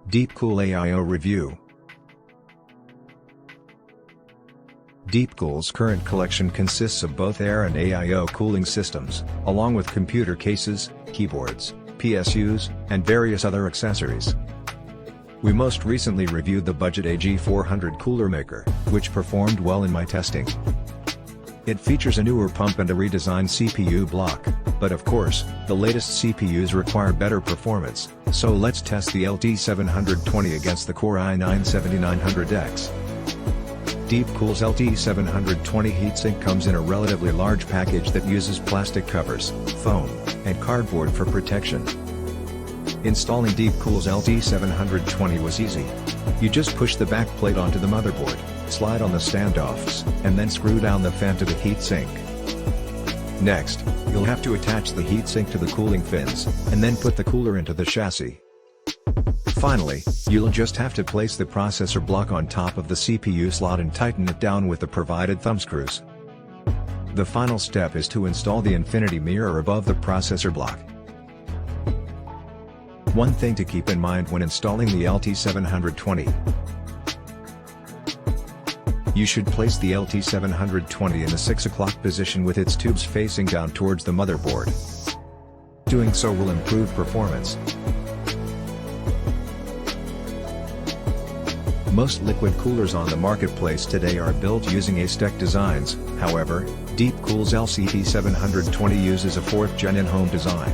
DeepCool AIO Review. DeepCool's current collection consists of both air and AIO cooling systems, along with computer cases, keyboards, PSUs, and various other accessories. We most recently reviewed the Budget AG400 cooler maker, which performed well in my testing. It features a newer pump and a redesigned CPU block, but of course, the latest CPUs require better performance, so let's test the LT720 against the Core i9-7900X. DeepCool's LT720 heatsink comes in a relatively large package that uses plastic covers, foam, and cardboard for protection. Installing DeepCool's LT720 was easy. You just push the back plate onto the motherboard, slide on the standoffs, and then screw down the fan to the heatsink. Next, you'll have to attach the heatsink to the cooling fins, and then put the cooler into the chassis. Finally, you'll just have to place the processor block on top of the CPU slot and tighten it down with the provided thumb screws. The final step is to install the infinity mirror above the processor block. One thing to keep in mind when installing the LT720. You should place the LT720 in the 6 o'clock position with its tubes facing down towards the motherboard. Doing so will improve performance. Most liquid coolers on the marketplace today are built using A-Stec designs, however, DeepCool's LT720 uses a 4th-gen in-home design.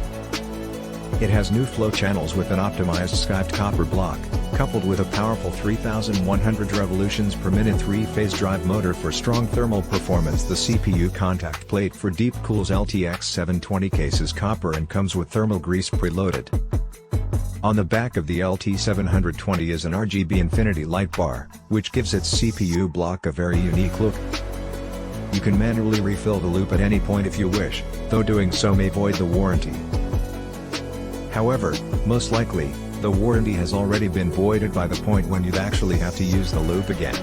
It has new flow channels with an optimized skived copper block, coupled with a powerful 3,100 revolutions per minute 3-phase drive motor for strong thermal performance. The CPU contact plate for DeepCool's LTX720 case is copper and comes with thermal grease preloaded. On the back of the LT720 is an RGB infinity light bar, which gives its CPU block a very unique look. You can manually refill the loop at any point if you wish, though doing so may void the warranty. However, most likely, the warranty has already been voided by the point when you'd actually have to use the loop again.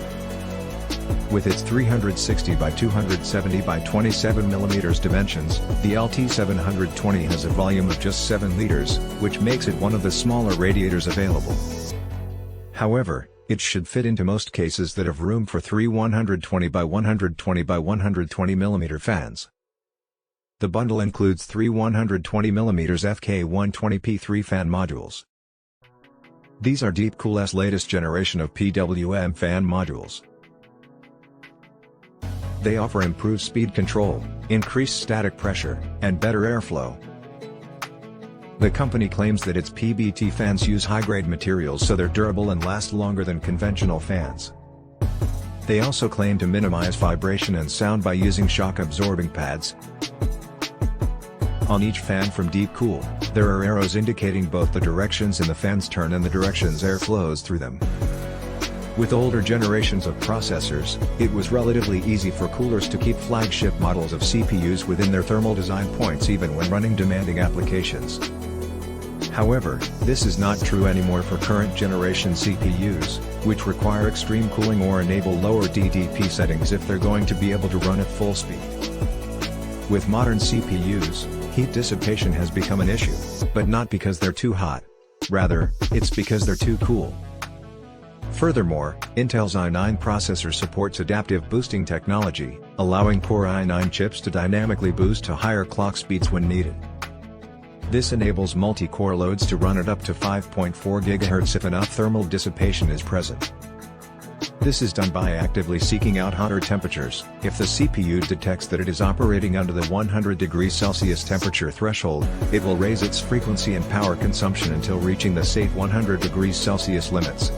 With its 360 by 270 by 27 mm dimensions, the LT720 has a volume of just 7 liters, which makes it one of the smaller radiators available. However, it should fit into most cases that have room for 3 120 by 120 by 120 mm fans. The bundle includes 3 120 mm FK120P3 fan modules. These are DeepCool's latest generation of PWM fan modules. They offer improved speed control, increased static pressure, and better airflow. The company claims that its PBT fans use high-grade materials so they're durable and last longer than conventional fans. They also claim to minimize vibration and sound by using shock-absorbing pads. On each fan from DeepCool, there are arrows indicating both the directions in the fans turn and the directions air flows through them. With older generations of processors, it was relatively easy for coolers to keep flagship models of CPUs within their thermal design points even when running demanding applications. However, this is not true anymore for current generation CPUs, which require extreme cooling or enable lower DDP settings if they're going to be able to run at full speed. With modern CPUs, heat dissipation has become an issue, but not because they're too hot. Rather, it's because they're too cool. Furthermore, Intel's i9 processor supports adaptive boosting technology, allowing Core i9 chips to dynamically boost to higher clock speeds when needed. This enables multi-core loads to run at up to 5.4 GHz if enough thermal dissipation is present. This is done by actively seeking out hotter temperatures. If the CPU detects that it is operating under the 100 degrees Celsius temperature threshold, it will raise its frequency and power consumption until reaching the safe 100 degrees Celsius limits.